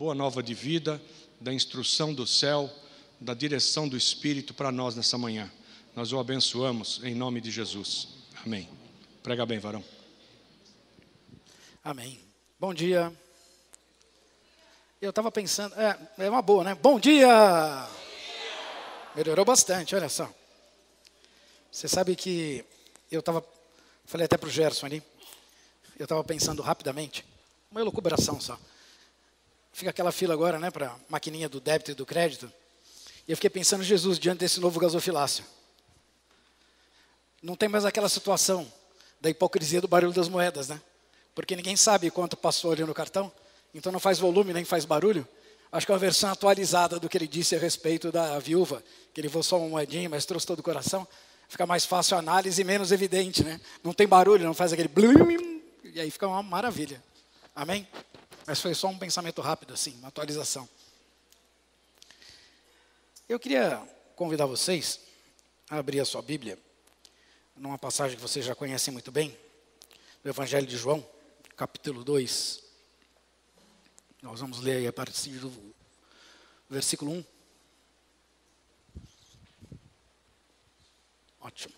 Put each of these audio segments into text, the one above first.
boa nova de vida, da instrução do céu, da direção do Espírito para nós nessa manhã. Nós o abençoamos em nome de Jesus. Amém. Prega bem, varão. Amém. Bom dia. Eu estava pensando, é uma boa, né? Bom dia! Melhorou bastante, olha só. Você sabe que eu falei até para o Gerson ali, eu estava pensando rapidamente, uma elucubração só. Fica aquela fila agora, né, para a maquininha do débito e do crédito. E eu fiquei pensando em Jesus diante desse novo gasofilácio. Não tem mais aquela situação da hipocrisia do barulho das moedas, né? Porque ninguém sabe quanto passou ali no cartão, então não faz volume nem faz barulho. Acho que é uma versão atualizada do que ele disse a respeito da viúva, que ele levou só uma moedinha, mas trouxe todo o coração. Fica mais fácil a análise e menos evidente, né? Não tem barulho, não faz aquele blum, e aí fica uma maravilha. Amém? Mas foi só um pensamento rápido, assim, uma atualização. Eu queria convidar vocês a abrir a sua Bíblia, numa passagem que vocês já conhecem muito bem, do Evangelho de João, capítulo 2. Nós vamos ler aí a partir do versículo 1. Ótimo.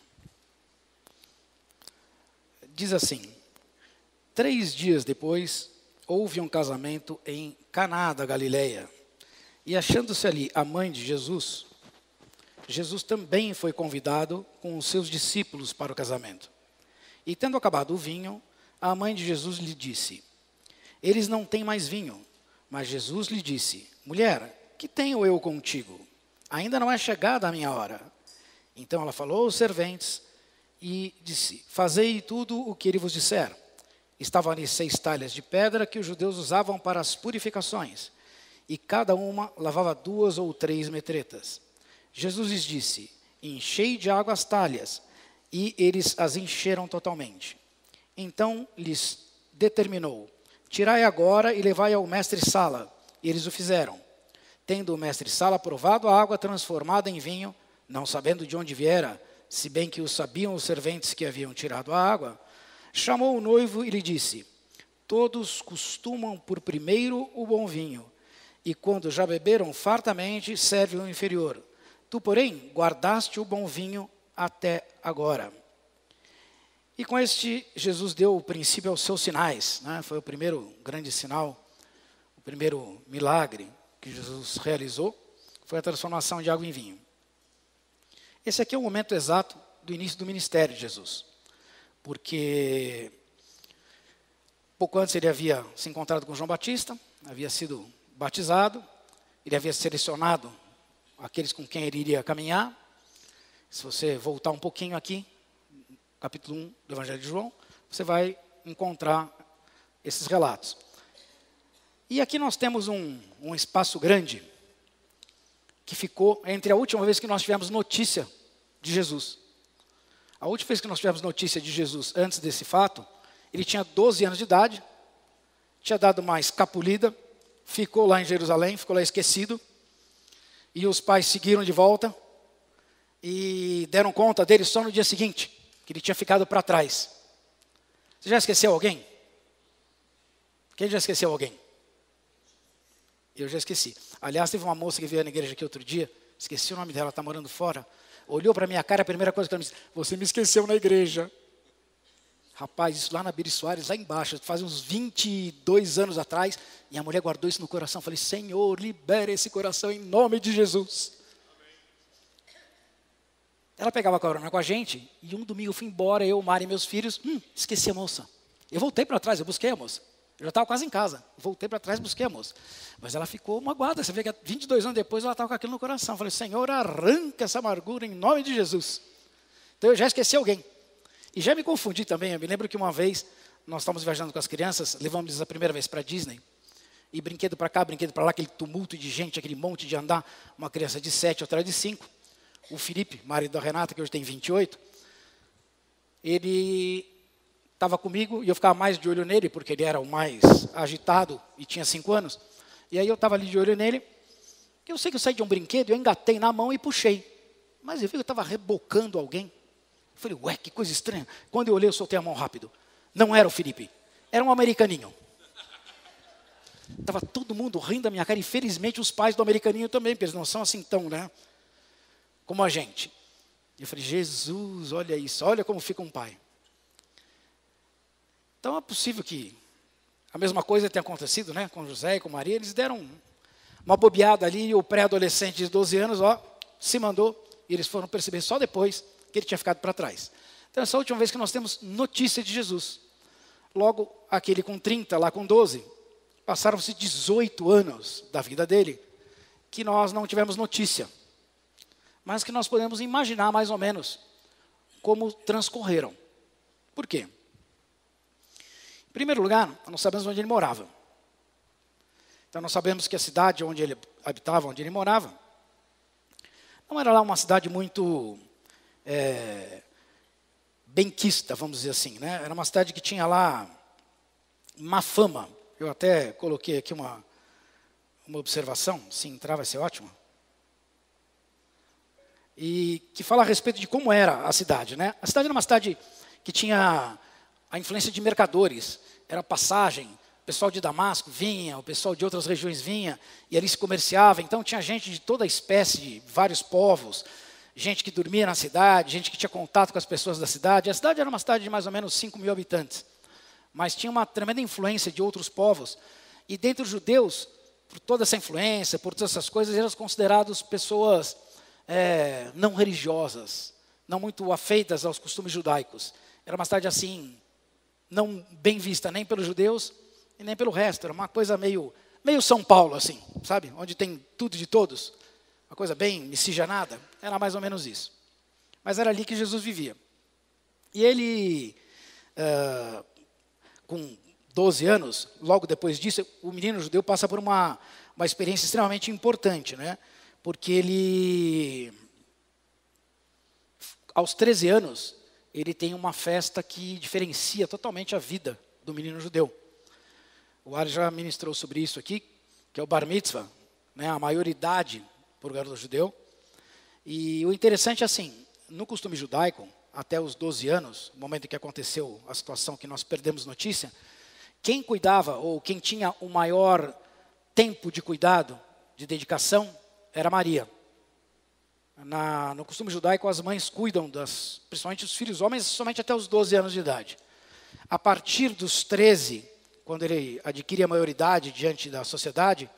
Diz assim: 3 dias depois, houve um casamento em Caná da Galileia. E achando-se ali a mãe de Jesus, Jesus também foi convidado com os seus discípulos para o casamento. E tendo acabado o vinho, a mãe de Jesus lhe disse: eles não têm mais vinho. Mas Jesus lhe disse: mulher, que tenho eu contigo? Ainda não é chegada a minha hora. Então ela falou aos serventes e disse: fazei tudo o que ele vos disser. Estavam ali 6 talhas de pedra que os judeus usavam para as purificações, e cada uma lavava 2 ou 3 metretas. Jesus lhes disse: enchei de água as talhas, e eles as encheram totalmente. Então lhes determinou: tirai agora e levai ao mestre-sala. E eles o fizeram. Tendo o mestre-sala provado a água transformada em vinho, não sabendo de onde viera, se bem que o sabiam os serventes que haviam tirado a água, chamou o noivo e lhe disse: todos costumam por primeiro o bom vinho, e quando já beberam fartamente, serve o inferior. Tu, porém, guardaste o bom vinho até agora. E com este, Jesus deu o princípio aos seus sinais, né? Foi o primeiro grande sinal, o primeiro milagre que Jesus realizou, foi a transformação de água em vinho. Esse aqui é o momento exato do início do ministério de Jesus, porque pouco antes ele havia se encontrado com João Batista, havia sido batizado, ele havia selecionado aqueles com quem ele iria caminhar. Se você voltar um pouquinho aqui, capítulo 1 do Evangelho de João, você vai encontrar esses relatos. E aqui nós temos um espaço grande que ficou entre a última vez que nós tivemos notícia de Jesus. A última vez que nós tivemos notícia de Jesus antes desse fato, ele tinha 12 anos de idade, tinha dado uma escapulida, ficou lá em Jerusalém, ficou lá esquecido, e os pais seguiram de volta e deram conta dele só no dia seguinte, que ele tinha ficado para trás. Você já esqueceu alguém? Quem já esqueceu alguém? Eu já esqueci. Aliás, teve uma moça que veio na igreja aqui outro dia, esqueci o nome dela, está morando fora, olhou para a minha cara, a primeira coisa que ela me disse: você me esqueceu na igreja. Rapaz, isso lá na Biri Soares, lá embaixo, faz uns 22 anos atrás, e a mulher guardou isso no coração. Falei: Senhor, libere esse coração em nome de Jesus. Ela pegava carona com a gente, e um domingo eu fui embora, eu, Mari e meus filhos, esqueci a moça. Eu voltei para trás, eu busquei a moça. Eu já estava quase em casa, voltei para trás e busquei a moça. Mas ela ficou magoada, você vê que 22 anos depois ela estava com aquilo no coração. Falei: Senhor, arranca essa amargura em nome de Jesus. Então eu já esqueci alguém. E já me confundi também. Eu me lembro que uma vez nós estávamos viajando com as crianças, levamos eles a primeira vez para Disney, e brinquedo para cá, brinquedo para lá, aquele tumulto de gente, aquele monte de andar, uma criança de 7, outra de 5. O Felipe, marido da Renata, que hoje tem 28, ele estava comigo e eu ficava mais de olho nele, porque ele era o mais agitado e tinha 5 anos. E aí eu estava ali de olho nele, eu sei que eu saí de um brinquedo, eu engatei na mão e puxei. Mas eu vi que eu estava rebocando alguém. Eu falei: ué, que coisa estranha. Quando eu olhei, eu soltei a mão rápido. Não era o Felipe, era um americaninho. Estava todo mundo rindo da minha cara, infelizmente os pais do americaninho também, porque eles não são assim tão, né, como a gente. E eu falei, Jesus, olha isso, olha como fica um pai. Então é possível que a mesma coisa tenha acontecido, né, com José e com Maria. Eles deram uma bobeada ali, e o pré-adolescente de 12 anos, se mandou, e eles foram perceber só depois que ele tinha ficado para trás. Então essa é a última vez que nós temos notícia de Jesus. Logo, aquele com 30, lá com 12, passaram-se 18 anos da vida dele, que nós não tivemos notícia, mas que nós podemos imaginar mais ou menos como transcorreram. Por quê? Em primeiro lugar, nós sabemos onde ele morava. Então nós sabemos que a cidade onde ele habitava, onde ele morava, não era lá uma cidade muito benquista, vamos dizer assim, né? Era uma cidade que tinha lá má fama. Eu até coloquei aqui uma observação, se entrar vai ser ótimo. E que fala a respeito de como era a cidade, né? A cidade era uma cidade que tinha a influência de mercadores, era passagem, o pessoal de Damasco vinha, o pessoal de outras regiões vinha, e ali se comerciava. Então tinha gente de toda espécie, de vários povos, gente que dormia na cidade, gente que tinha contato com as pessoas da cidade. A cidade era uma cidade de mais ou menos 5 mil habitantes, mas tinha uma tremenda influência de outros povos. E dentre os judeus, por toda essa influência, por todas essas coisas, eram considerados pessoas não religiosas, não muito afeitas aos costumes judaicos. Era uma cidade assim, não bem vista nem pelos judeus e nem pelo resto. Era uma coisa meio São Paulo, assim, sabe? Onde tem tudo de todos. Uma coisa bem miscigenada. Era mais ou menos isso. Mas era ali que Jesus vivia. E ele, com 12 anos, logo depois disso, o menino judeu passa por uma experiência extremamente importante, né? Porque ele, aos 13 anos, ele tem uma festa que diferencia totalmente a vida do menino judeu. O Ari já ministrou sobre isso aqui, que é o Bar Mitzvah, né, a maioridade por garoto judeu. E o interessante é assim, no costume judaico, até os 12 anos, no momento em que aconteceu a situação que nós perdemos notícia, quem cuidava, ou quem tinha o maior tempo de cuidado, de dedicação, era Maria. No costume judaico, as mães cuidam, principalmente os filhos homens, somente até os 12 anos de idade. A partir dos 13, quando ele adquire a maioridade diante da sociedade,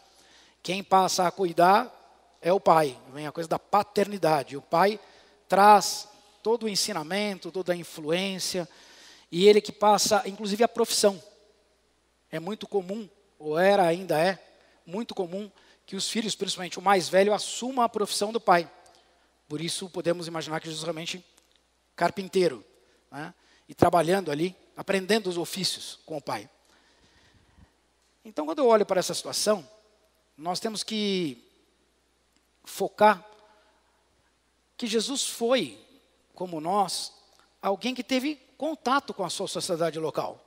quem passa a cuidar é o pai. Vem a coisa da paternidade. O pai traz todo o ensinamento, toda a influência, e ele que passa, inclusive, a profissão. É muito comum, ou ainda é, muito comum, que os filhos, principalmente o mais velho, assumam a profissão do pai. Por isso, podemos imaginar que Jesus realmente carpinteiro, né? E trabalhando ali, aprendendo os ofícios com o pai. Então, quando eu olho para essa situação, nós temos que focar que Jesus foi, como nós, alguém que teve contato com a sua sociedade local.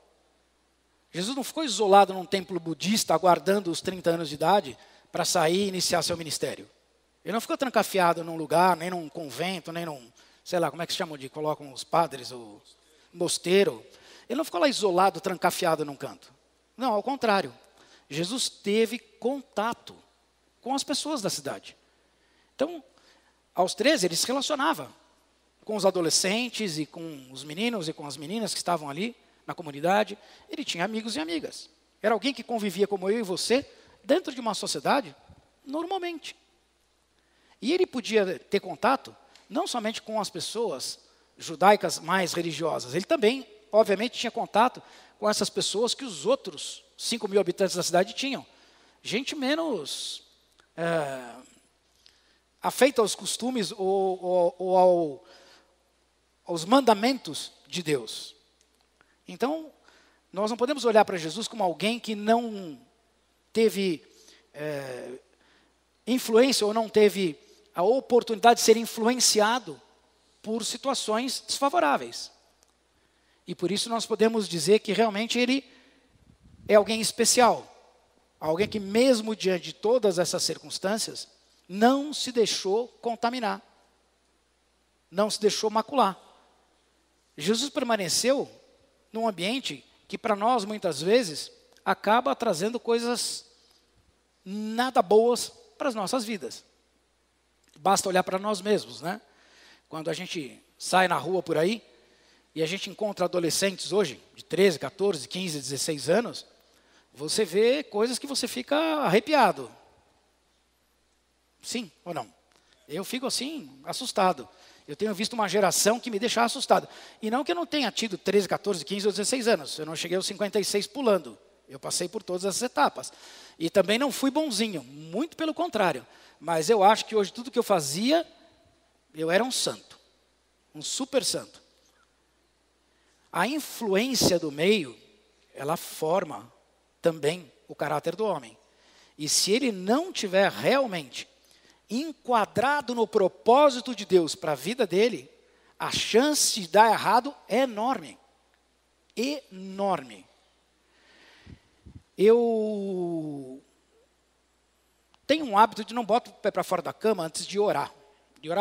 Jesus não ficou isolado num templo budista, aguardando os 30 anos de idade para sair e iniciar seu ministério. Ele não ficou trancafiado num lugar, nem num convento, nem num, sei lá, como é que se chama de colocam os padres, o mosteiro. Ele não ficou lá isolado, trancafiado num canto. Não, ao contrário. Jesus teve contato com as pessoas da cidade. Então, aos 13, ele se relacionava com os adolescentes e com os meninos e com as meninas que estavam ali na comunidade. Ele tinha amigos e amigas. Era alguém que convivia como eu e você dentro de uma sociedade normalmente. E ele podia ter contato não somente com as pessoas judaicas mais religiosas. Ele também, obviamente, tinha contato com essas pessoas que os outros 5 mil habitantes da cidade tinham. Gente menos afeita aos costumes ou aos mandamentos de Deus. Então, nós não podemos olhar para Jesus como alguém que não teve influência ou não teve a oportunidade de ser influenciado por situações desfavoráveis. E por isso nós podemos dizer que realmente ele é alguém especial. Alguém que mesmo diante de todas essas circunstâncias, não se deixou contaminar. Não se deixou macular. Jesus permaneceu num ambiente que para nós muitas vezes acaba trazendo coisas nada boas para as nossas vidas. Basta olhar para nós mesmos, né? Quando a gente sai na rua por aí e a gente encontra adolescentes hoje, de 13, 14, 15, 16 anos, você vê coisas que você fica arrepiado. Sim ou não? Eu fico assim, assustado. Eu tenho visto uma geração que me deixa assustado. E não que eu não tenha tido 13, 14, 15 ou 16 anos. Eu não cheguei aos 56 pulando. Eu passei por todas essas etapas. E também não fui bonzinho, muito pelo contrário. Mas eu acho que hoje tudo que eu fazia, eu era um santo. Um super santo. A influência do meio, ela forma também o caráter do homem. E se ele não tiver realmente enquadrado no propósito de Deus para a vida dele, a chance de dar errado é enorme. Enorme. Eu tenho um hábito de não botar o pé para fora da cama antes de orar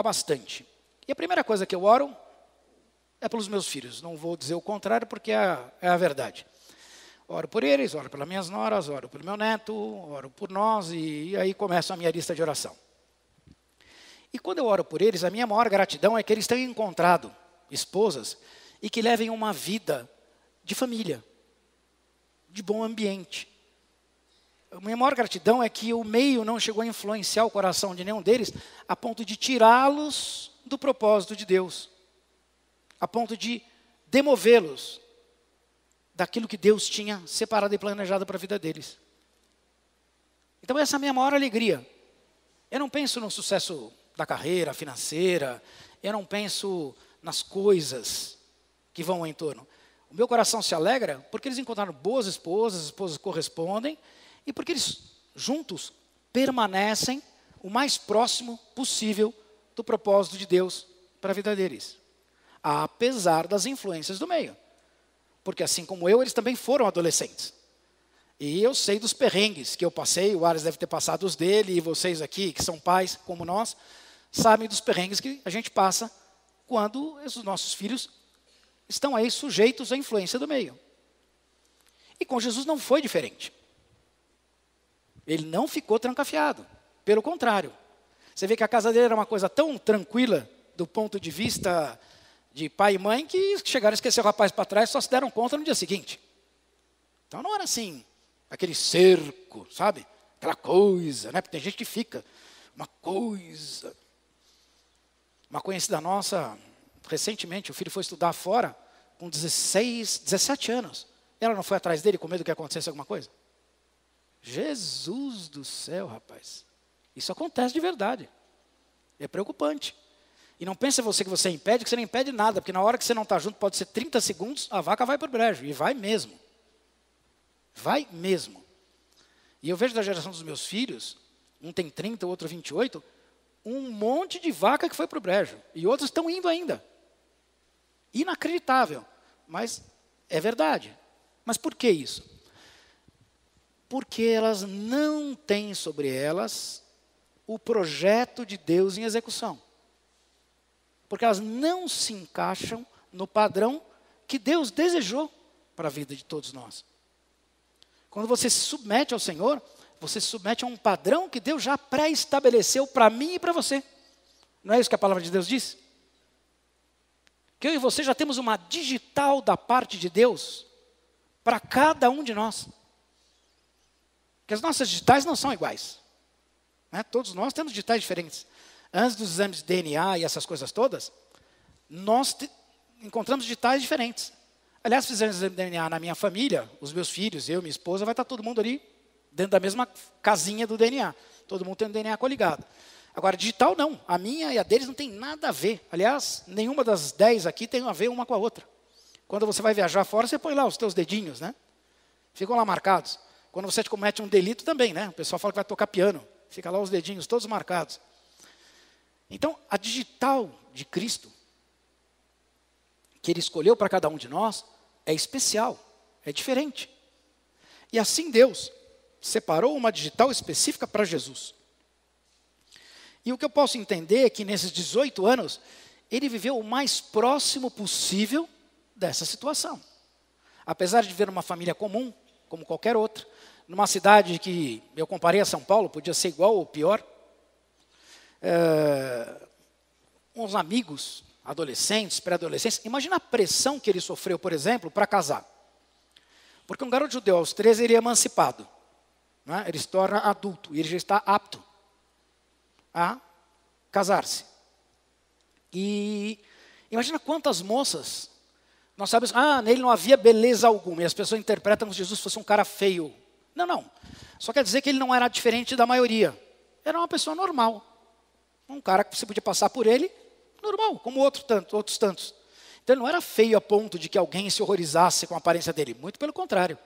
bastante. E a primeira coisa que eu oro é pelos meus filhos. Não vou dizer o contrário porque é a verdade. Oro por eles, oro pelas minhas noras, oro pelo meu neto, oro por nós e aí começa a minha lista de oração. E quando eu oro por eles, a minha maior gratidão é que eles tenham encontrado esposas e que levem uma vida de família, de bom ambiente. A minha maior gratidão é que o meio não chegou a influenciar o coração de nenhum deles a ponto de tirá-los do propósito de Deus, a ponto de demovê-los daquilo que Deus tinha separado e planejado para a vida deles. Então essa é a minha maior alegria. Eu não penso no sucesso da carreira financeira, eu não penso nas coisas que vão ao entorno. O meu coração se alegra porque eles encontraram boas esposas, as esposas correspondem, e porque eles juntos permanecem o mais próximo possível do propósito de Deus para a vida deles. Apesar das influências do meio. Porque assim como eu, eles também foram adolescentes. E eu sei dos perrengues que eu passei, o Ares deve ter passado os dele, e vocês aqui, que são pais como nós, sabem dos perrengues que a gente passa quando os nossos filhos estão aí sujeitos à influência do meio. E com Jesus não foi diferente. Ele não ficou trancafiado, pelo contrário. Você vê que a casa dele era uma coisa tão tranquila, do ponto de vista de pai e mãe, que chegaram a esquecer o rapaz para trás e só se deram conta no dia seguinte. Então não era assim, aquele cerco, sabe? Aquela coisa, né? Porque tem gente que fica, uma coisa. Uma conhecida nossa, recentemente, o filho foi estudar fora, com 17 anos. Ela não foi atrás dele com medo que acontecesse alguma coisa? Jesus do céu, rapaz. Isso acontece de verdade. É preocupante. E não pense você que você impede, que você não impede nada, porque na hora que você não está junto, pode ser 30 segundos, a vaca vai para o brejo. E vai mesmo. Vai mesmo. E eu vejo da geração dos meus filhos, um tem 30, o outro 28, um monte de vaca que foi para o brejo. E outros estão indo ainda. Inacreditável. Mas é verdade. Mas por que isso? Porque elas não têm sobre elas o projeto de Deus em execução. Porque elas não se encaixam no padrão que Deus desejou para a vida de todos nós. Quando você se submete ao Senhor, você se submete a um padrão que Deus já pré-estabeleceu para mim e para você. Não é isso que a palavra de Deus diz? Que eu e você já temos uma digital da parte de Deus para cada um de nós. Porque as nossas digitais não são iguais. Né? Todos nós temos digitais diferentes. Antes dos exames de DNA e essas coisas todas, nós encontramos digitais diferentes. Aliás, fizemos exame de DNA na minha família, os meus filhos, eu, minha esposa, vai estar todo mundo ali dentro da mesma casinha do DNA. Todo mundo tem o DNA coligado. Agora, digital não. A minha e a deles não tem nada a ver. Aliás, nenhuma das 10 aqui tem a ver uma com a outra. Quando você vai viajar fora, você põe lá os teus dedinhos, né? Ficam lá marcados. Quando você comete um delito também, né? O pessoal fala que vai tocar piano. Fica lá os dedinhos todos marcados. Então, a digital de Cristo, que Ele escolheu para cada um de nós, é especial, é diferente. E assim Deus separou uma digital específica para Jesus. E o que eu posso entender é que nesses 18 anos, Ele viveu o mais próximo possível dessa situação. Apesar de viver numa família comum, como qualquer outra, numa cidade que eu comparei a São Paulo, podia ser igual ou pior. Uns amigos, adolescentes, pré-adolescentes, imagina a pressão que ele sofreu, por exemplo, para casar. Porque um garoto judeu aos 13, ele é emancipado, né? Ele se torna adulto e ele já está apto a casar-se. E imagina quantas moças, nós sabemos, nele não havia beleza alguma, e as pessoas interpretam que Jesus fosse um cara feio. Não. Só quer dizer que ele não era diferente da maioria. Era uma pessoa normal. Um cara que você podia passar por ele, normal, como outros tantos. Então ele não era feio a ponto de que alguém se horrorizasse com a aparência dele. Muito pelo contrário.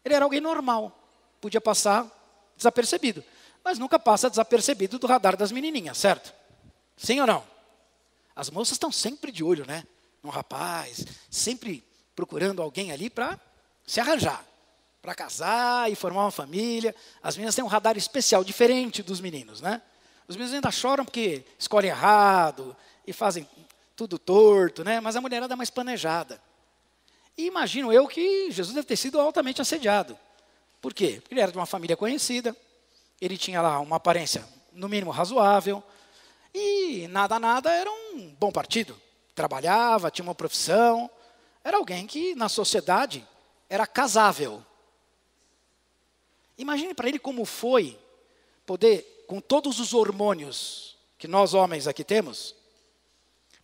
Ele era alguém normal. Podia passar desapercebido. Mas nunca passa desapercebido do radar das menininhas, certo? Sim ou não? As moças estão sempre de olho, né? Um rapaz, sempre procurando alguém ali para se arranjar, para casar e formar uma família. As meninas têm um radar especial, diferente dos meninos, né? Os meninos ainda choram porque escolhem errado e fazem tudo torto, né? Mas a mulherada é mais planejada. E imagino eu que Jesus deve ter sido altamente assediado. Por quê? Porque ele era de uma família conhecida, ele tinha lá uma aparência, no mínimo, razoável, e nada era um bom partido. Trabalhava, tinha uma profissão, era alguém que na sociedade era casável. Imagine para ele como foi poder, com todos os hormônios que nós homens aqui temos,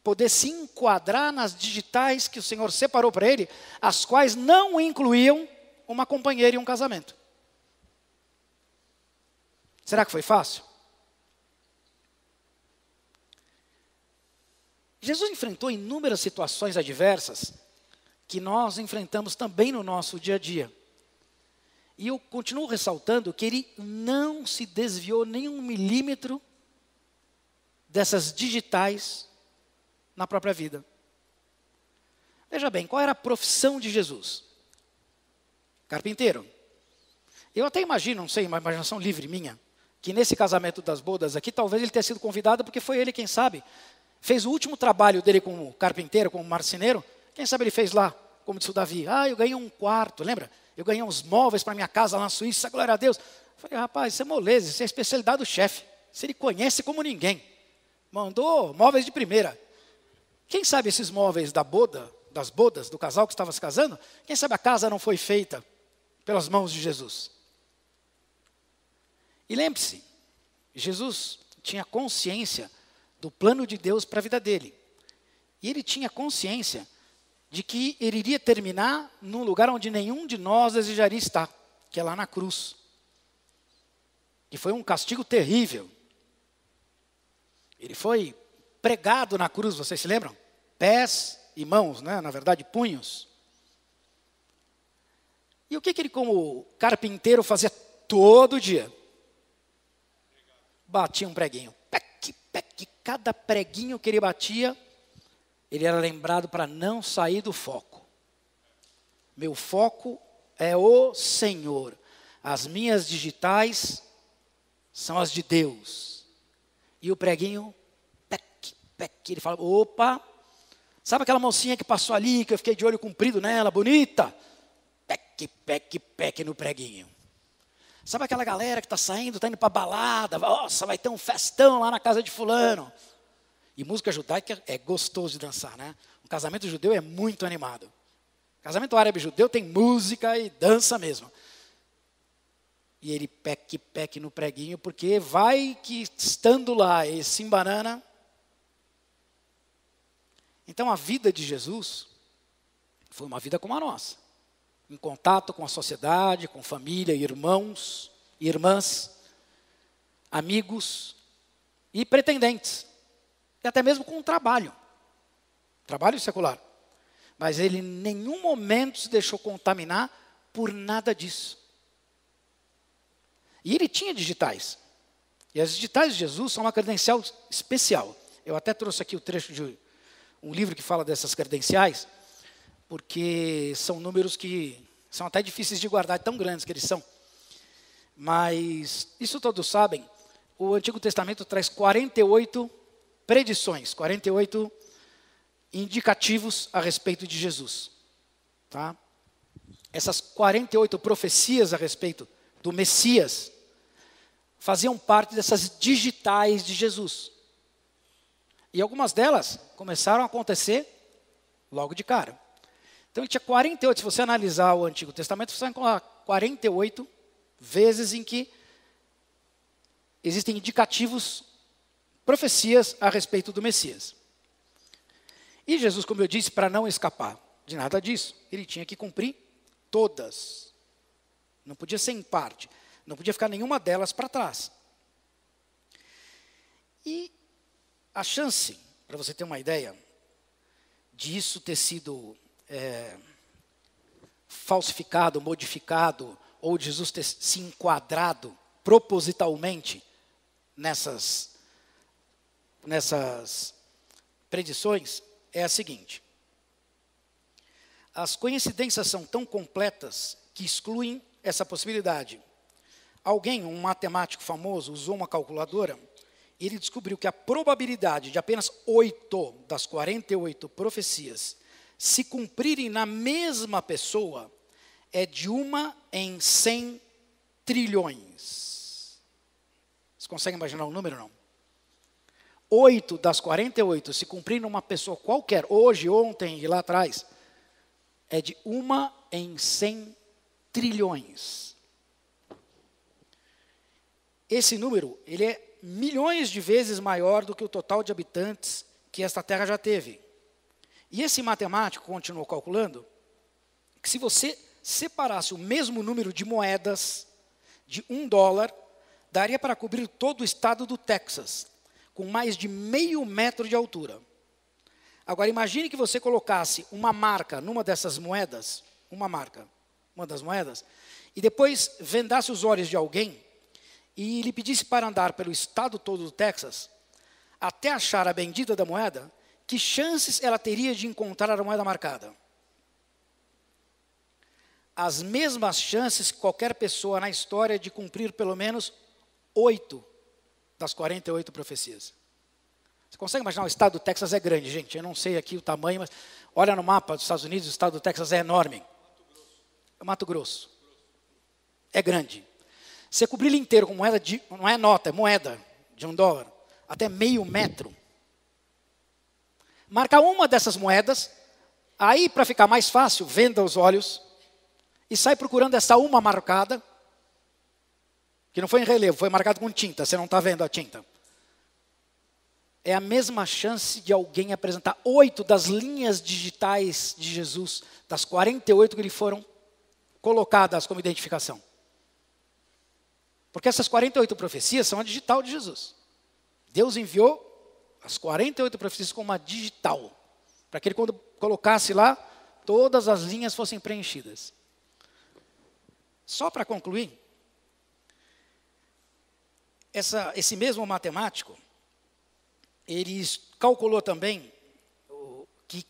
poder se enquadrar nas digitais que o Senhor separou para ele, as quais não incluíam uma companheira e um casamento. Será que foi fácil? Jesus enfrentou inúmeras situações adversas que nós enfrentamos também no nosso dia a dia. E eu continuo ressaltando que ele não se desviou nem 1 milímetro dessas digitais na própria vida. Veja bem, qual era a profissão de Jesus? Carpinteiro. Eu até imagino, não sei, uma imaginação livre minha, que nesse casamento das bodas aqui, talvez ele tenha sido convidado porque foi ele, quem sabe, fez o último trabalho dele como carpinteiro, como marceneiro. Quem sabe ele fez lá, como disse o Davi. Eu ganhei um quarto, lembra? Eu ganhei uns móveis para minha casa lá na Suíça, glória a Deus. Eu falei, rapaz, isso é moleza, isso é a especialidade do chefe. Se ele conhece como ninguém. Mandou móveis de primeira. Quem sabe esses móveis das bodas, do casal que estava se casando, quem sabe a casa não foi feita pelas mãos de Jesus. E lembre-se, Jesus tinha consciência do plano de Deus para a vida dele. E ele tinha consciência de que ele iria terminar num lugar onde nenhum de nós desejaria estar, que é lá na cruz. E foi um castigo terrível. Ele foi pregado na cruz, vocês se lembram? Pés e mãos, né? Na verdade, punhos. E o que ele, como carpinteiro, fazia todo dia? Batia um preguinho. Cada preguinho que ele batia, ele era lembrado para não sair do foco. Meu foco é o Senhor. As minhas digitais são as de Deus. E o preguinho, ele fala, opa, sabe aquela mocinha que passou ali, que eu fiquei de olho comprido nela, bonita? Pec no preguinho. Sabe aquela galera que está saindo, está indo para balada, nossa, vai ter um festão lá na casa de fulano. E música judaica é gostoso de dançar, né? Um casamento judeu é muito animado. Casamento árabe judeu tem música e dança mesmo. E ele pec no preguinho, porque vai que estando lá e se embanana. Então a vida de Jesus foi uma vida como a nossa. Em contato com a sociedade, com família, irmãos, irmãs, amigos e pretendentes. E até mesmo com o trabalho secular. Mas ele em nenhum momento se deixou contaminar por nada disso. E ele tinha digitais. E as digitais de Jesus são uma credencial especial. Eu até trouxe aqui o trecho de um livro que fala dessas credenciais, porque são números que são até difíceis de guardar, tão grandes que eles são. Mas, isso todos sabem, o Antigo Testamento traz 48 predições, 48 indicativos a respeito de Jesus. Tá? essas 48 profecias a respeito do Messias faziam parte dessas digitais de Jesus. E algumas delas começaram a acontecer logo de cara. Então ele tinha 48, se você analisar o Antigo Testamento, você vai encontrar 48 vezes em que existem indicativos, profecias a respeito do Messias. E Jesus, como eu disse, para não escapar de nada disso, ele tinha que cumprir todas. Não podia ser em parte, não podia ficar nenhuma delas para trás. E a chance, para você ter uma ideia, disso ter sido falsificado, modificado, ou de Jesus ter se enquadrado propositalmente nessas predições, é a seguinte: as coincidências são tão completas que excluem essa possibilidade. Alguém, um matemático famoso, usou uma calculadora e ele descobriu que a probabilidade de apenas 8 das 48 profecias se cumprirem na mesma pessoa é de 1 em 100 trilhões. Você consegue imaginar o número, não? 8 das 48 se cumprir numa pessoa qualquer, hoje, ontem e lá atrás, é de 1 em 100 trilhões. Esse número, ele é milhões de vezes maior do que o total de habitantes que esta terra já teve. E esse matemático continuou calculando que se você separasse o mesmo número de moedas de $1, daria para cobrir todo o estado do Texas, com mais de meio metro de altura. Agora, imagine que você colocasse uma marca numa dessas moedas, uma das moedas, e depois vendasse os olhos de alguém e lhe pedisse para andar pelo estado todo do Texas, até achar a bendita da moeda, que chances ela teria de encontrar a moeda marcada? As mesmas chances que qualquer pessoa na história de cumprir pelo menos 8 das 48 profecias. Você consegue imaginar? O estado do Texas é grande, gente. Eu não sei aqui o tamanho, mas olha no mapa dos Estados Unidos, o estado do Texas é enorme. É Mato Grosso. É grande. Você cobrir ele inteiro com moeda de, não é nota, é moeda de $1, até meio metro. Marca uma dessas moedas, aí para ficar mais fácil, venda os olhos e sai procurando essa uma marcada, que não foi em relevo, foi marcado com tinta, você não está vendo a tinta. É a mesma chance de alguém apresentar 8 das linhas digitais de Jesus, das 48 que lhe foram colocadas como identificação. Porque essas 48 profecias são a digital de Jesus. Deus enviou as 48 profecias como uma digital, para que ele, quando colocasse lá, todas as linhas fossem preenchidas. Só para concluir, esse mesmo matemático, ele calculou também que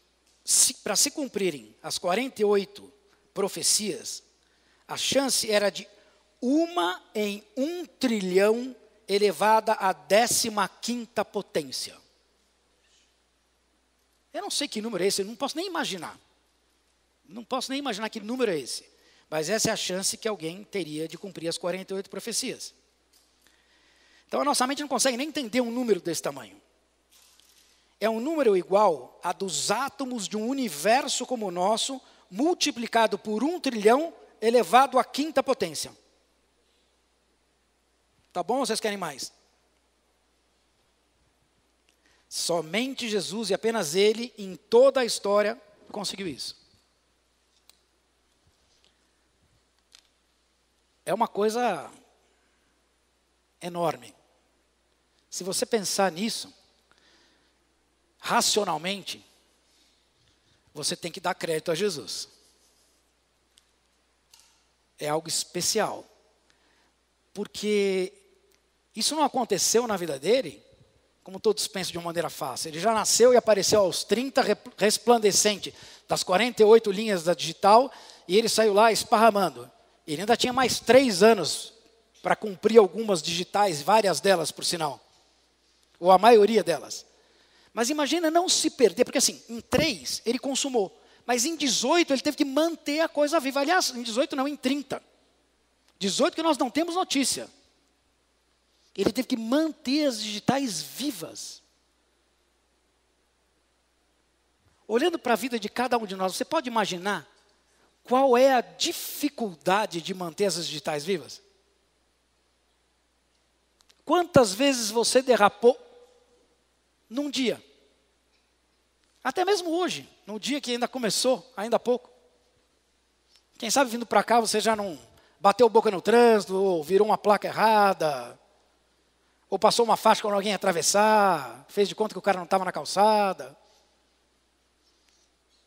para se cumprirem as 48 profecias, a chance era de 1 em 1 trilhão elevada à 15ª potência. Eu não sei que número é esse, eu não posso nem imaginar. Não posso nem imaginar que número é esse. Mas essa é a chance que alguém teria de cumprir as 48 profecias. Então a nossa mente não consegue nem entender um número desse tamanho. É um número igual a dos átomos de um universo como o nosso, multiplicado por 1 trilhão, elevado à 5ª potência. Tá bom ou vocês querem mais? Somente Jesus e apenas Ele, em toda a história, conseguiu isso. É uma coisa enorme. Se você pensar nisso, racionalmente, você tem que dar crédito a Jesus. É algo especial. Porque isso não aconteceu na vida dele, como todos pensam, de uma maneira fácil. Ele já nasceu e apareceu aos 30, resplandecente das 48 linhas da digital, e ele saiu lá esparramando. Ele ainda tinha mais 3 anos para cumprir algumas digitais, várias delas, por sinal. Ou a maioria delas. Mas imagina não se perder, porque assim, em 3 ele consumou. Mas em 18 ele teve que manter a coisa viva. Aliás, em 18 não, em 30. 18 que nós não temos notícia. Ele teve que manter as digitais vivas. Olhando para a vida de cada um de nós, você pode imaginar qual é a dificuldade de manter essas digitais vivas? Quantas vezes você derrapou num dia? Até mesmo hoje, no dia que ainda começou, ainda há pouco. Quem sabe vindo para cá você já não bateu boca no trânsito, ou virou uma placa errada, ou passou uma faixa quando alguém ia atravessar, fez de conta que o cara não estava na calçada.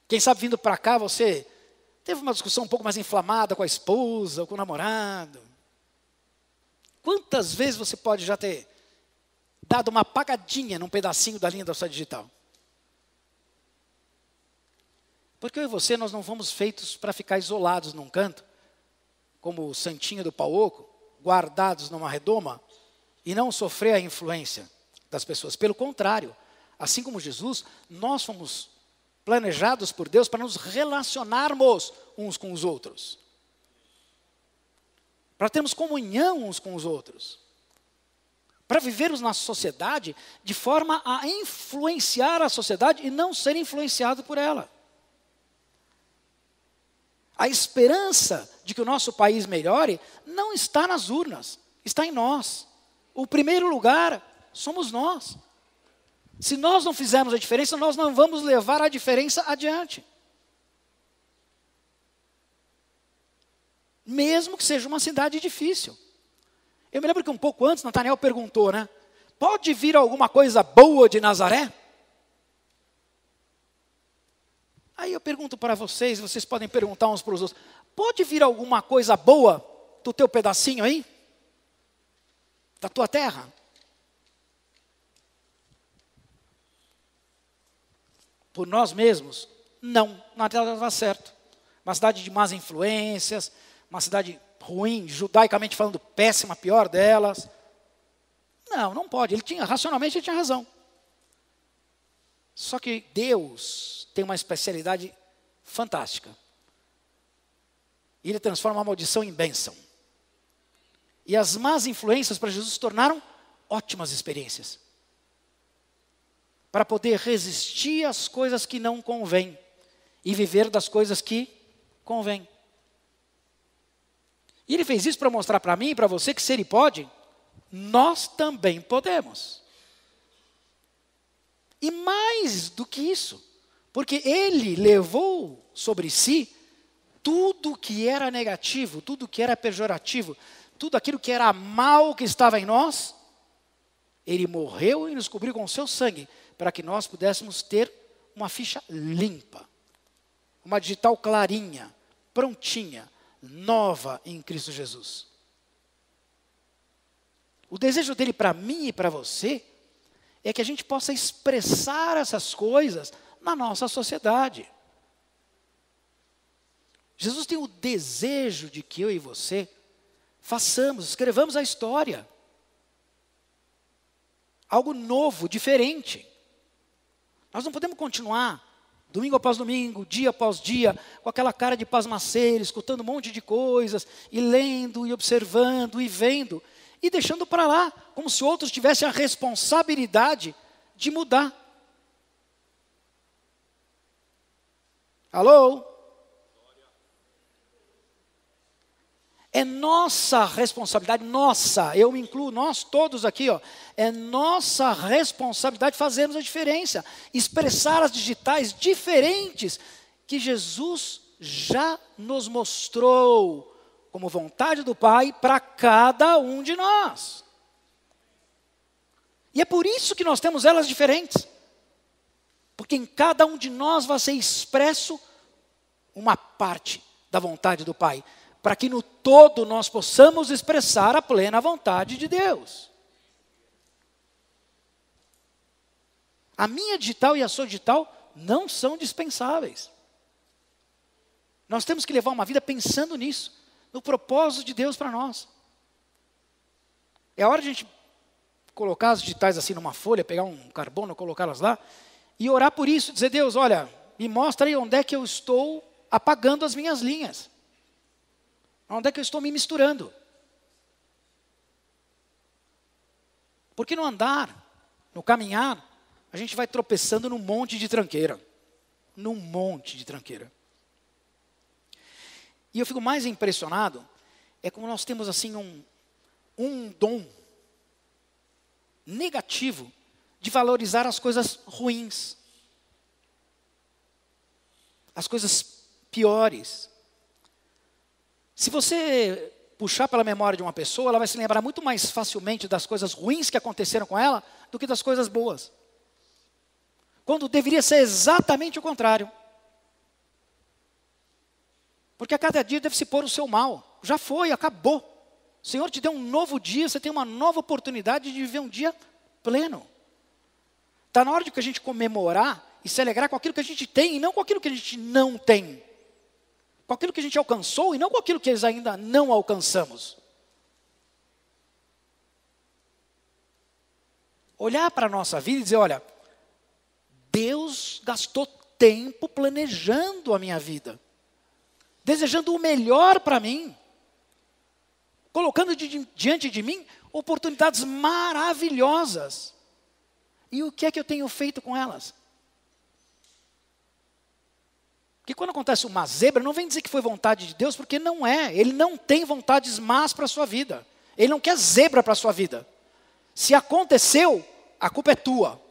Quem sabe vindo para cá você teve uma discussão um pouco mais inflamada com a esposa ou com o namorado. Quantas vezes você pode já ter dado uma apagadinha num pedacinho da linha da sua digital? Porque eu e você, nós não fomos feitos para ficar isolados num canto, como o santinho do pau oco, guardados numa redoma, e não sofrer a influência das pessoas. Pelo contrário, assim como Jesus, nós fomos planejados por Deus para nos relacionarmos uns com os outros. Para termos comunhão uns com os outros. Para vivermos na sociedade de forma a influenciar a sociedade e não ser influenciado por ela. A esperança de que o nosso país melhore não está nas urnas, está em nós. O primeiro lugar somos nós. Se nós não fizermos a diferença, nós não vamos levar a diferença adiante. Mesmo que seja uma cidade difícil. Eu me lembro que um pouco antes, Natanael perguntou, né? Pode vir alguma coisa boa de Nazaré? Aí eu pergunto para vocês, vocês podem perguntar uns para os outros. Pode vir alguma coisa boa do teu pedacinho aí? Da tua terra? Por nós mesmos? Não, nada dava certo. Uma cidade de más influências, uma cidade ruim, judaicamente falando, péssima, pior delas. Não pode. Racionalmente ele tinha razão. Só que Deus tem uma especialidade fantástica. Ele transforma a maldição em bênção. E as más influências para Jesus se tornaram ótimas experiências. Para poder resistir às coisas que não convêm e viver das coisas que convêm. E ele fez isso para mostrar para mim e para você que se ele pode, nós também podemos. E mais do que isso, porque ele levou sobre si tudo que era negativo, tudo que era pejorativo, tudo aquilo que era mal que estava em nós, ele morreu e nos cobriu com o seu sangue, para que nós pudéssemos ter uma ficha limpa, uma digital clarinha, prontinha, nova em Cristo Jesus. O desejo dele para mim e para você é que a gente possa expressar essas coisas na nossa sociedade. Jesus tem o desejo de que eu e você façamos, escrevamos a história. Algo novo, diferente. Nós não podemos continuar, domingo após domingo, dia após dia, com aquela cara de pasmaceiro, escutando um monte de coisas, e lendo, e observando, e vendo, e deixando para lá, como se outros tivessem a responsabilidade de mudar. Alô? É nossa responsabilidade, eu me incluo, nós todos aqui, é nossa responsabilidade fazermos a diferença, expressar as digitais diferentes que Jesus já nos mostrou como vontade do Pai para cada um de nós. E é por isso que nós temos elas diferentes, porque em cada um de nós vai ser expresso uma parte da vontade do Pai, para que no todo nós possamos expressar a plena vontade de Deus. A minha digital e a sua digital não são dispensáveis. Nós temos que levar uma vida pensando nisso, no propósito de Deus para nós. É a hora de a gente colocar as digitais assim numa folha, pegar um carbono, colocá-las lá, e orar por isso, dizer, Deus, olha, me mostra aí onde é que eu estou apagando as minhas linhas. Onde é que eu estou me misturando. Porque no andar, no caminhar, a gente vai tropeçando num monte de tranqueira. Num monte de tranqueira. E eu fico mais impressionado, é como nós temos assim um dom negativo de valorizar as coisas ruins. As coisas piores. Se você puxar pela memória de uma pessoa, ela vai se lembrar muito mais facilmente das coisas ruins que aconteceram com ela do que das coisas boas. Quando deveria ser exatamente o contrário. Porque a cada dia deve se pôr o seu mal. Já foi, acabou. O Senhor te deu um novo dia, você tem uma nova oportunidade de viver um dia pleno. Está na hora de que a gente comemorar e se alegrar com aquilo que a gente tem e não com aquilo que a gente não tem. Com aquilo que a gente alcançou e não com aquilo que eles ainda não alcançamos. Olhar para a nossa vida e dizer, olha, Deus gastou tempo planejando a minha vida. Desejando o melhor para mim. Colocando diante de mim oportunidades maravilhosas. E o que é que eu tenho feito com elas? Porque quando acontece uma zebra, não vem dizer que foi vontade de Deus, porque não é. Ele não tem vontades más para a sua vida. Ele não quer zebra para a sua vida. Se aconteceu, a culpa é tua.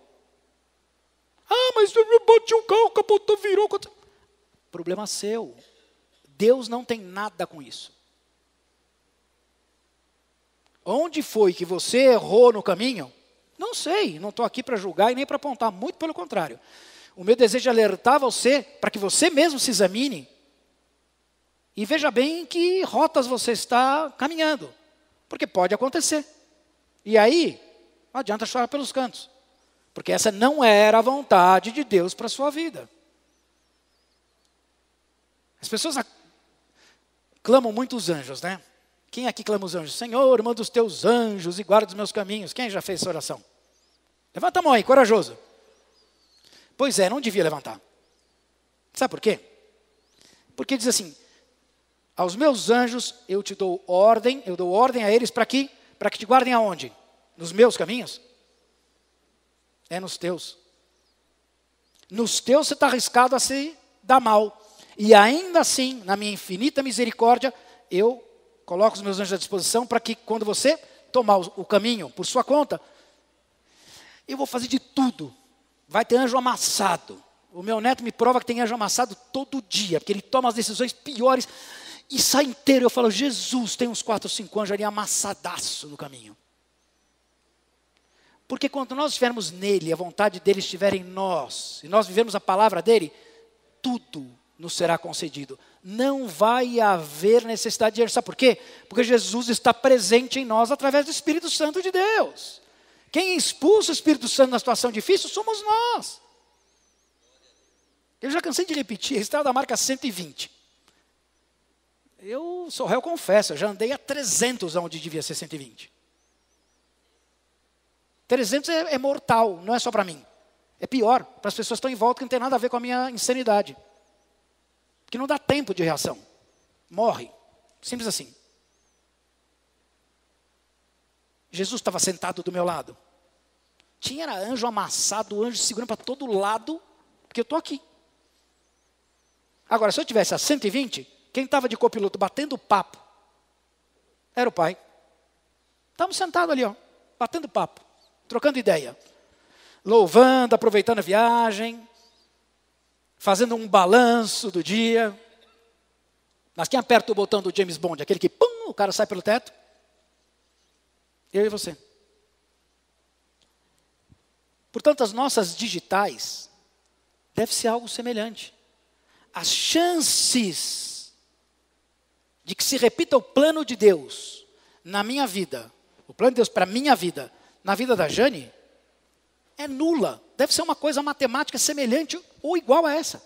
Ah, mas eu bati o carro, capotou, virou. Problema seu. Deus não tem nada com isso. Onde foi que você errou no caminho? Não sei, não estou aqui para julgar e nem para apontar, muito pelo contrário. O meu desejo é alertar você, para que você mesmo se examine e veja bem em que rotas você está caminhando. Porque pode acontecer. E aí, não adianta chorar pelos cantos. Porque essa não era a vontade de Deus para a sua vida. As pessoas clamam muito os anjos, né? Quem aqui clama os anjos? Senhor, manda os teus anjos e guarda os meus caminhos. Quem já fez essa oração? Levanta a mão aí, corajoso. Pois é, não devia levantar. Sabe por quê? Porque diz assim, aos meus anjos eu te dou ordem, eu dou ordem a eles para que te guardem aonde? Nos meus caminhos? É nos teus. Nos teus você está arriscado a se dar mal. E ainda assim, na minha infinita misericórdia, eu coloco os meus anjos à disposição para que quando você tomar o caminho por sua conta, eu vou fazer de tudo. Vai ter anjo amassado. O meu neto me prova que tem anjo amassado todo dia, porque ele toma as decisões piores e sai inteiro. Eu falo, Jesus, tem uns 4 ou 5 anjos ali amassadaço no caminho. Porque quando nós estivermos nele, a vontade dele estiver em nós, e nós vivemos a palavra dele, tudo nos será concedido. Não vai haver necessidade de dinheiro. Sabe por quê? Porque Jesus está presente em nós através do Espírito Santo de Deus. Quem expulsa o Espírito Santo na situação difícil somos nós. Eu já cansei de repetir, a estrada da marca 120. Eu sou réu, confesso, eu já andei a 300 onde devia ser 120. 300 é mortal, não é só para mim. É pior, para as pessoas que estão em volta, que não tem nada a ver com a minha insanidade. Porque não dá tempo de reação. Morre. Simples assim. Jesus estava sentado do meu lado. Tinha anjo amassado, anjo segurando para todo lado, porque eu estou aqui. Agora, se eu tivesse a 120, quem estava de copiloto batendo papo era o pai. Estávamos sentados ali, ó, batendo papo, trocando ideia. Louvando, aproveitando a viagem, fazendo um balanço do dia. Mas quem aperta o botão do James Bond, aquele que, pum, o cara sai pelo teto? Eu e você. Portanto, as nossas digitais deve ser algo semelhante. As chances de que se repita o plano de Deus na minha vida, o plano de Deus para a minha vida, na vida da Jane, é nula. Deve ser uma coisa matemática semelhante ou igual a essa.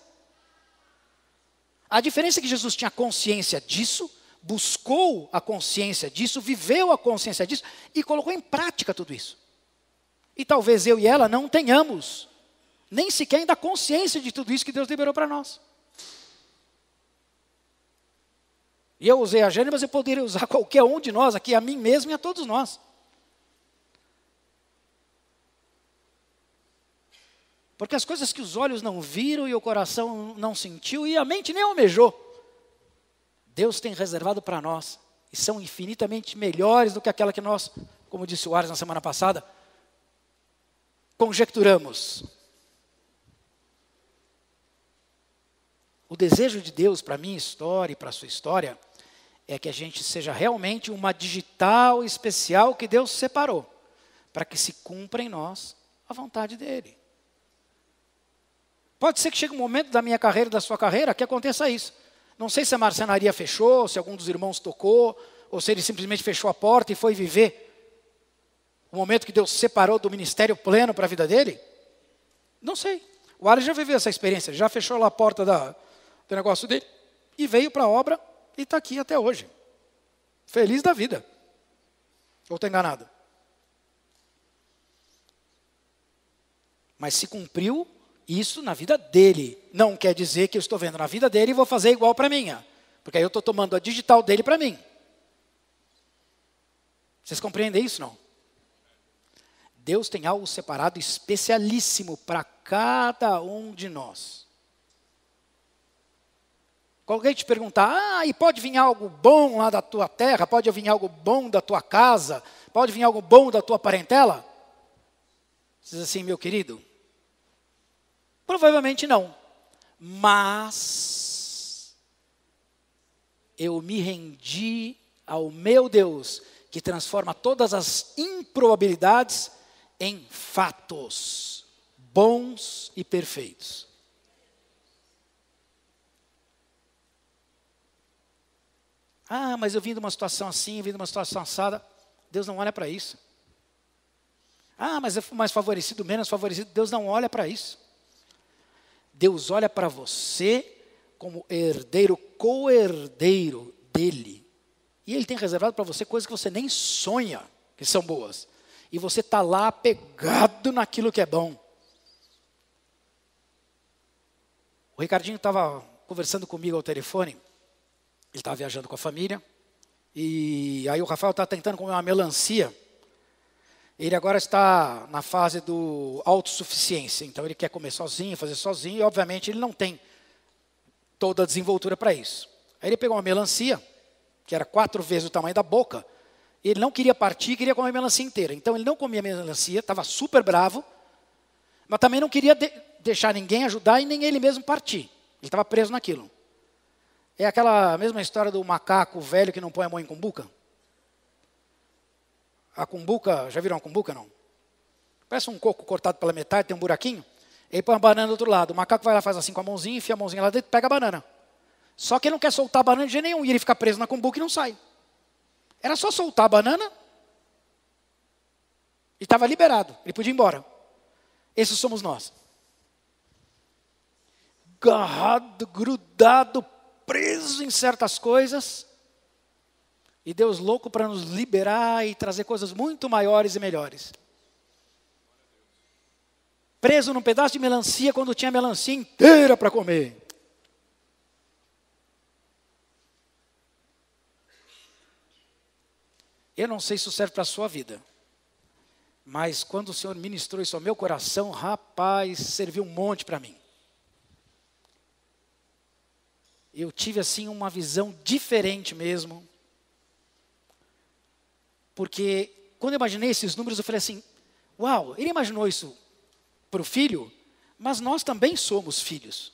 A diferença é que Jesus tinha consciência disso, buscou a consciência disso, viveu a consciência disso e colocou em prática tudo isso. E talvez eu e ela não tenhamos nem sequer ainda a consciência de tudo isso que Deus liberou para nós. E eu usei a Jane, mas eu poderia usar qualquer um de nós aqui, a mim mesmo e a todos nós. Porque as coisas que os olhos não viram e o coração não sentiu e a mente nem almejou, Deus tem reservado para nós. E são infinitamente melhores do que aquela que nós, como disse o Ares na semana passada, conjecturamos. O desejo de Deus para a minha história e para a sua história é que a gente seja realmente uma digital especial que Deus separou, para que se cumpra em nós a vontade dEle. Pode ser que chegue um momento da minha carreira e da sua carreira que aconteça isso. Não sei se a marcenaria fechou, se algum dos irmãos tocou, ou se ele simplesmente fechou a porta e foi viver o momento que Deus separou do ministério pleno para a vida dele. Não sei. O Ares já viveu essa experiência, já fechou lá a porta do negócio dele e veio para a obra e está aqui até hoje. Feliz da vida. Ou estou enganado? Mas se cumpriu isso na vida dele. Não quer dizer que eu estou vendo na vida dele e vou fazer igual para a minha. Porque aí eu estou tomando a digital dele para mim. Vocês compreendem isso, não? Deus tem algo separado especialíssimo para cada um de nós. Quando alguém te perguntar, e pode vir algo bom lá da tua terra? Pode vir algo bom da tua casa? Pode vir algo bom da tua parentela? Você diz assim, meu querido, provavelmente não. Mas eu me rendi ao meu Deus, que transforma todas as improbabilidades em fatos bons e perfeitos. Mas eu vim de uma situação assim, vim de uma situação assada. Deus não olha para isso. Mas eu fui mais favorecido, menos favorecido. Deus não olha para isso. Deus olha para você como herdeiro, co-herdeiro dele. E Ele tem reservado para você coisas que você nem sonha que são boas. E você está lá apegado naquilo que é bom. O Ricardinho estava conversando comigo ao telefone. Ele estava viajando com a família. E aí o Rafael está tentando comer uma melancia. Ele agora está na fase do autossuficiência. Então ele quer comer sozinho, fazer sozinho. E obviamente ele não tem toda a desenvoltura para isso. Aí ele pegou uma melancia, que era 4 vezes o tamanho da boca. Ele não queria partir, queria comer a melancia inteira. Então ele não comia a melancia, estava super bravo. Mas também não queria deixar ninguém ajudar e nem ele mesmo partir. Ele estava preso naquilo. É aquela mesma história do macaco velho que não põe a mão em cumbuca. A cumbuca, já viram uma cumbuca, não? Parece um coco cortado pela metade, tem um buraquinho. Ele põe a banana do outro lado. O macaco vai lá, faz assim com a mãozinha, enfia a mãozinha lá dentro e pega a banana. Só que ele não quer soltar a banana de jeito nenhum. E ele fica preso na cumbuca e não sai. Era só soltar a banana e estava liberado. Ele podia ir embora. Esses somos nós. Agarrado, grudado, preso em certas coisas. E Deus louco para nos liberar e trazer coisas muito maiores e melhores. Preso num pedaço de melancia quando tinha melancia inteira para comer. Eu não sei se isso serve para a sua vida. Mas quando o Senhor ministrou isso ao meu coração, rapaz, serviu um monte para mim. Eu tive assim uma visão diferente mesmo. Porque quando eu imaginei esses números, eu falei assim, uau, ele imaginou isso para o filho, mas nós também somos filhos.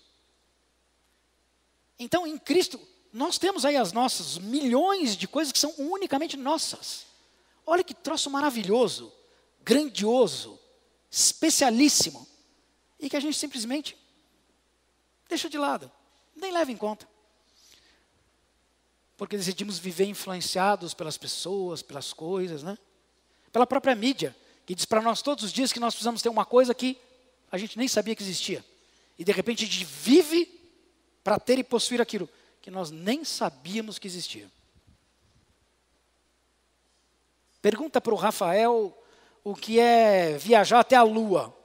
Então, em Cristo, nós temos aí as nossas milhões de coisas que são unicamente nossas. Olha que troço maravilhoso, grandioso, especialíssimo. E que a gente simplesmente deixa de lado, nem leva em conta. Porque decidimos viver influenciados pelas pessoas, pelas coisas, né? Pela própria mídia, que diz para nós todos os dias que nós precisamos ter uma coisa que a gente nem sabia que existia. E de repente a gente vive para ter e possuir aquilo que nós nem sabíamos que existia. Pergunta para o Rafael o que é viajar até a Lua.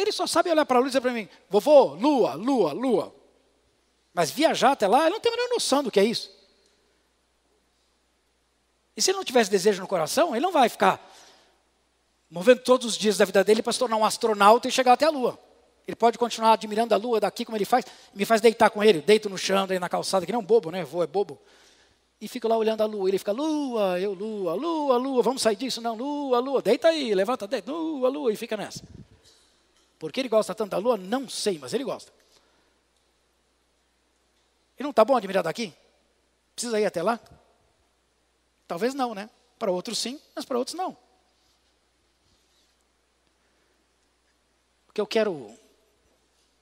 Ele só sabe olhar para a lua e dizer para mim, vovô, lua, lua, lua. Mas viajar até lá, ele não tem a menor noção do que é isso. E se ele não tivesse desejo no coração, ele não vai ficar movendo todos os dias da vida dele para se tornar um astronauta e chegar até a lua. Ele pode continuar admirando a lua daqui como ele faz, me faz deitar com ele, deito no chão, daí na calçada, que nem um bobo, né? Vô é bobo. E fico lá olhando a lua, ele fica, lua, eu lua, lua, lua, vamos sair disso? Não, lua, lua, deita aí, levanta, deita, lua, lua, e fica nessa. Por que ele gosta tanto da lua? Não sei, mas ele gosta. E não está bom admirar daqui? Precisa ir até lá? Talvez não, né? Para outros sim, mas para outros não. O que eu quero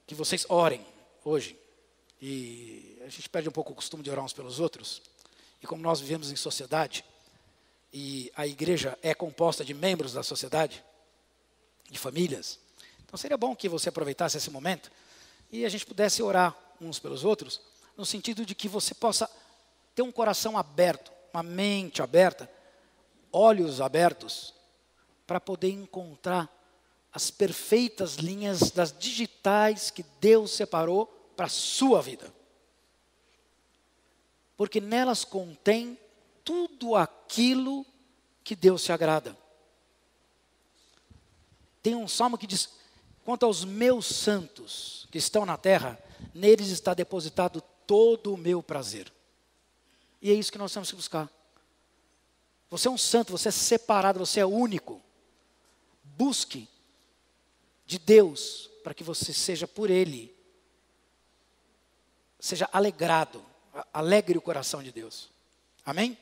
que vocês orem hoje, e a gente perde um pouco o costume de orar uns pelos outros, e como nós vivemos em sociedade, e a igreja é composta de membros da sociedade, de famílias, então seria bom que você aproveitasse esse momento e a gente pudesse orar uns pelos outros, no sentido de que você possa ter um coração aberto, uma mente aberta, olhos abertos, para poder encontrar as perfeitas linhas das digitais que Deus separou para a sua vida. Porque nelas contém tudo aquilo que Deus se agrada. Tem um salmo que diz, quanto aos meus santos que estão na terra, neles está depositado todo o meu prazer. E é isso que nós temos que buscar. Você é um santo, você é separado, você é único. Busque de Deus, para que você seja por Ele, seja alegrado, alegre o coração de Deus. Amém?